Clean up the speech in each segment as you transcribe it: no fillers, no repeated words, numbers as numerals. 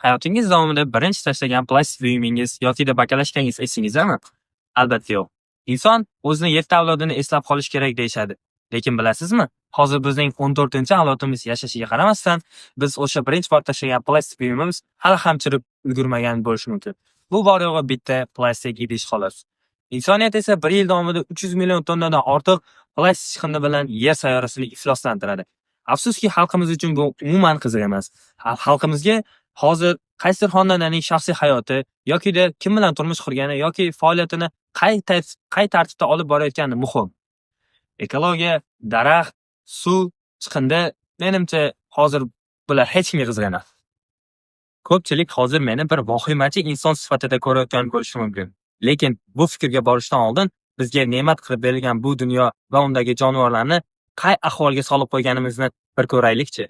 Hayotingiz davomida birinchi tashlagan plastik buyimingiz yoki bakalashkangiz esingizdami? Albatta yo'q. Inson o'zini yetti avlodini eslab qolish kerak deyishadi. Lekin bilasizmi? Hozir bizning 14-avlodimiz yashashiga qaramasdan, biz o'sha birinchi bor tashlagan plastik buyumimiz hali ham chirib ulgurmagan bo'lishi mumkin. Bu bor yo'g'i bitta plastik idish xolos. Insoniyat esa 1 yil davomida 300 million tonnadan ortiq plastik chiqindi bilan yer sayyorasini ifloslantiradi. Afsuski, xalqimiz uchun bu umuman qiziq emas. Xalqimizga hozir qaysidir xonandaning shaxsiy hayoti yokida kim bilan turmush qurgani yoki faoliyatini qay tartibda olib borayotgani muhim. Ekologiya, daraxt, suv, chiqindi, menimcha hozir bular hech kimga qiziq emas. Ko'pchilik hozir meni bir vahimachi inson sifatida ko'rayotgan bo'lishi mumkin. Lekin bu fikrga borishdan oldin bizga ne'mat qilib berilgan bu dunyo va undagi jonivorlarni qay ahvolga solib qo'yganimizni bir ko'raylikchi.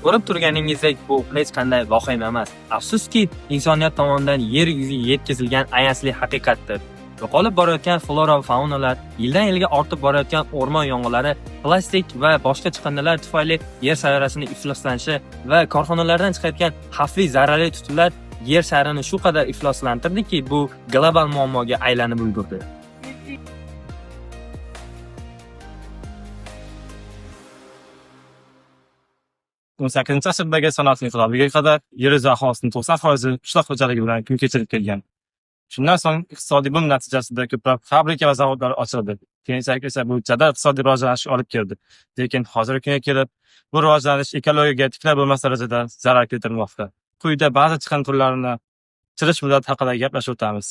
Ko'rib turganingizdek, bu hech qanday vahima emas. Afsuski, insoniyat tomonidan yer yuziga yetkazilgan ayanchli haqiqatdir. Yo'qolib borayotgan flora va faunalar, yildan yilga ortib borayotgan o'rmon yong'inlari, plastik va boshqa chiqindilar tufayli yer sayyorasini ifloslanishi va korxonalardan chiqayotgan xavfli zararli tutunlar yer sharini shu qadar ifloslantirdiki, bu global muammoga aylanib ulgurdi. o'n sakkizinchi asrdagi sanoat inqilobiga qadar yer yuzi aholisining 90% qishloq xo'jaligi bilan kun kechirib kelgan. Shundan so'ng iqtisodiy bum natijasida ko'plab fabrika va zavodlar ochildi. Keyinchalik esa bu jadal iqtisodiy rivojlanishga olib keldi. Lekin hozirgi kunga kelib, bu rivojlanish ekologiyaga tiklab bo'lmas darajada zarar keltirmoqda. Quyida ba'zi chiqindi turlarini chirish muddati haqida gaplashib o'tamiz.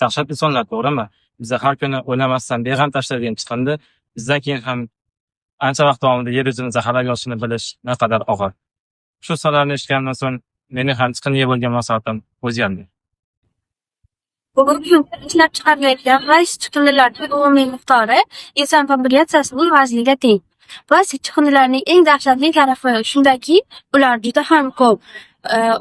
Dahshat insonlar, to'g'rimi? Biza har kuni o'ylamasdan beg'am tashlaydigan chiqindi bizdan keyin ham ancha vaqt davomida yer yuzini zaharlab yotishini bilish naqadar og'ir. Shu sonlarni eshitgandan so'ng mening ham chiqindiga bo'lgan munosabatim o'zgardi. Bugungi kunda ishlab chiqarilayotgan plastik chiqindilarning umumiy miqdori inson populyatsiyasining vazniga teng. Plastik chiqindilarning eng dahshatli tarafi shundaki, ular juda ham ko'p.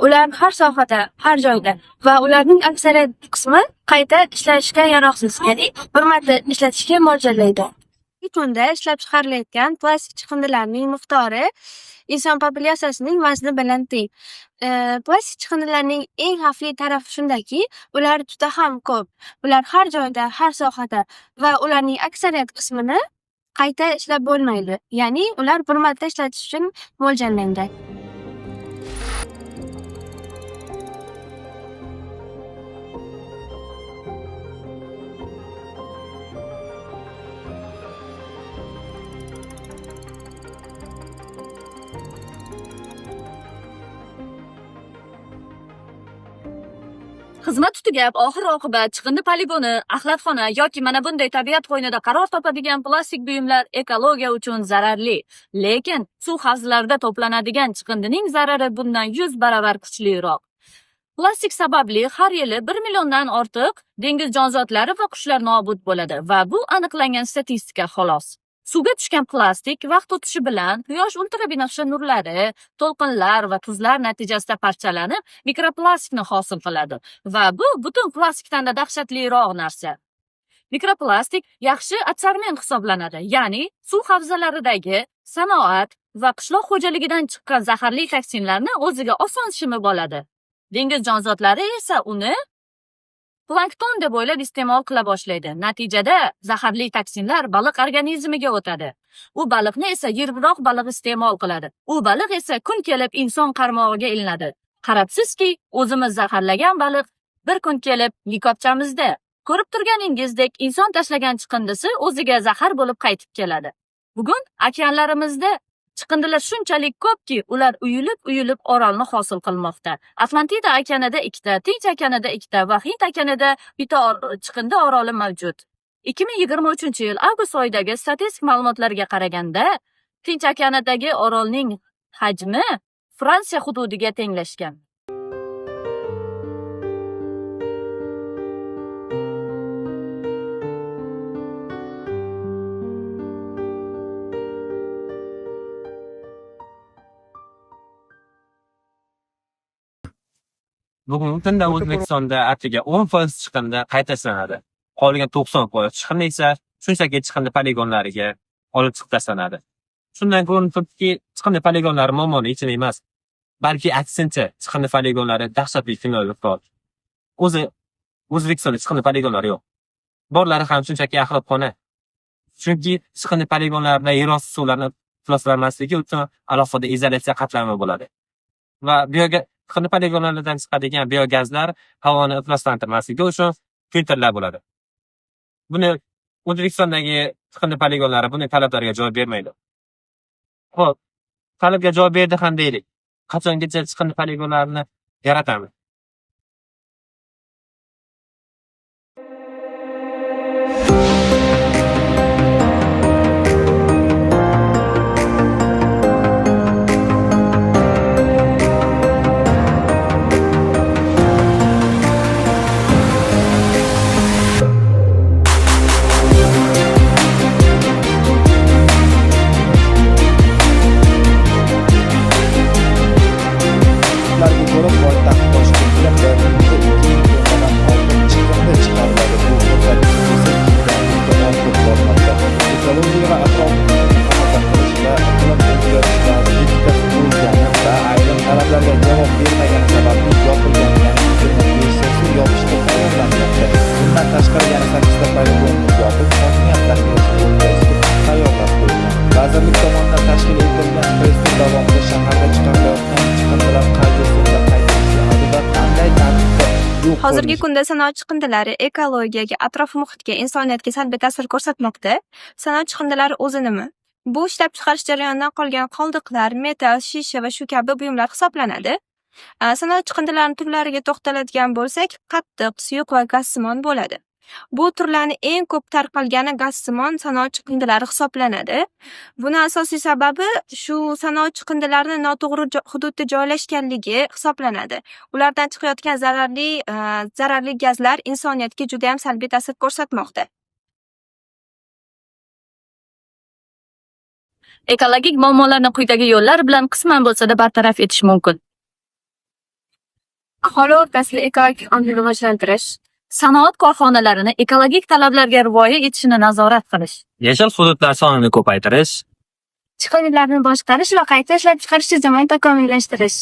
Ular har sohada, har joyda va ularning aksariyat qismi qayta ishlashga yaroqsiz, ya'ni bir marta ishlatishga mo'ljallangan. Kunda ishlab chiqarilayotgan plastik chiqindilarning miqdori inson populyatsiyasining vazni bilan teng. Plastik chiqindilarning eng xavfli tarafi shundaki, ular juda ham ko'p. Ular har joyda, har sohada va ularning aksariyat qismini qayta ishlab bo'lmaydi. Ya'ni ular bir marta ishlatish uchun mo'ljallangan. Xizmat tugab, oxir-oqibat chiqindi poligoni, axlatxona yoki mana bunday tabiat qo'ynida qaror topadigan plastik buyumlar ekologiya uchun zararli. Lekin suv havzlarida to'planadigan chiqindining zarari bundan 100 baravar kuchliroq. Plastik sababli har yili 1 milliondan ortiq dengiz jonzotlari va qushlar nobud bo'ladi va bu aniqlangan statistika xolos. Suvga tushgan plastik vaqt o'tishi bilan quyosh ultrabinafsha nurlari, to'lqinlar va tuzlar natijasida parchalanib, mikroplastikni hosil qiladi va bu butun plastikdan da dahshatliroq narsa. Mikroplastik yaxshi atsortiment hisoblanadi. Ya'ni suv havzalaridagi sanoat va qishloq xo'jaligidan chiqqan zaharli toksinlarni o'ziga oson shimib oladi. Dengiz jonzotlari esa uni plankton deb o'ylab iste'mol qila boshlaydi. Natijada zaharli toksinlar baliq organizmiga o'tadi. U baliqni esa yirikroq baliq iste'mol qiladi. U baliq esa kun kelib inson qarmog'iga ilinadi. Qarabsizki, o'zimiz zaharlagan baliq bir kun kelib likopchamizda. Ko'rib turganingizdek, inson tashlagan chiqindisi o'ziga zahar bo'lib qaytib keladi. Bugun okeanlarimizda chiqindilar shunchalik ko'pki, ular uyilib orolni hosil qilmoqda. Atlantida okeanida 2 ta, Tinch okeanida 2 ta va Hind okeanida bitta chiqindi oroli mavjud. 2023-yil avgust oyidagi statistik ma'lumotlarga qaraganda, Tinch okeanidagi orolning hajmi Fransiya hududiga tenglashgan. Bugungi kunda O'zbekistonda atigi 10% chiqindi qaytalanadi. Qolgan 90% chiqindi esa shunchaki chiqindi poligonlariga olib chiqib tashlanadi. Shundan ko'rinib turibdiki, chiqindi poligonlari muammoni yechimi emas, balki aksincha chiqindi poligonlari dahshatli finalga qoldi. O'zbekistonda chiqindi poligonlari yo'q. Borlari ham shunchaki axlatxona. Chunki chiqindi poligonlar bilan yer osti suvlarini ifloslanmasligi uchun alohida izolyatsiya qatlami bo'ladi. Va chiqindi poligonlardan chiqadigan biogazlar havoni ifloslantirmasligi uchun filtrlar bo'ladi. Buni O'zbekistondagi chiqindi poligonlari bunday talablarga javob bermaydi. Xo'p, talabga javob berdi ham deylik. Qachongacha chiqindi poligonlarini yaratamiz? Ularga ko'ra poytaxt Toshkentda 1,2 tonnadan ortiq chiqindi chiqariladi. Bu ko'rsatkich esa yildan-yilga ortib bormoqda. Ekologiya va atrofni himoya qilish va iqlim o'zgarishlari yetkazib bo'lgani va ayrim talablarga javob bermagani sababli yopilgan yangi internet versiyasi yopishga tayyorlanmoqda. Bundan tashqari yana 8 ta poligonni yopib, hokimiyat tashkiloti o'tkazishga tayyorlab qo'yilgan. Vazirlik tomonidan tashkil etilgan press-tur davomida shaharda chiqarilayotgan chiqindilar qayerda qaytarilishiga va qanday tartibda yo'q Hozirgi kunda sanoat chiqindilari ekologiyaga, atrof-muhitga, insoniyatga salbiy ta'sir ko'rsatmoqda. Sanoat chiqindilari o'zi nima? Bu ishlab chiqarish jarayonidan qolgan qoldiqlar, metal, shisha va shu kabi buyumlar hisoblanadi. Sanoat chiqindilarining turlariga to'xtaladigan bo'lsak, qattiq, suyuq va gazsimon bo'ladi. Bu turlarning eng ko'p tarqalgani gazsimon sanoat chiqindilari hisoblanadi. Buni asosiy sababi shu sanoat chiqindilarini noto'g'ri hududda joylashganligi hisoblanadi. Ulardan chiqayotgan zararli gazlar insoniyatga juda ham salbiy ta'sir ko'rsatmoqda. Ekologik muammolarni quyidagi yo'llar bilan qisman bo'lsa-da bartaraf etish mumkin. Aholi o'rtasida ekologik ongni rivojlantirish, Sanoat korxonalarini ekologik talablarga rioya etishini nazorat qilish. Yashil hududlar sonini ko'paytirish, chiqindilarni boshqarish va qayta ishlab chiqarishni takomillashtirish.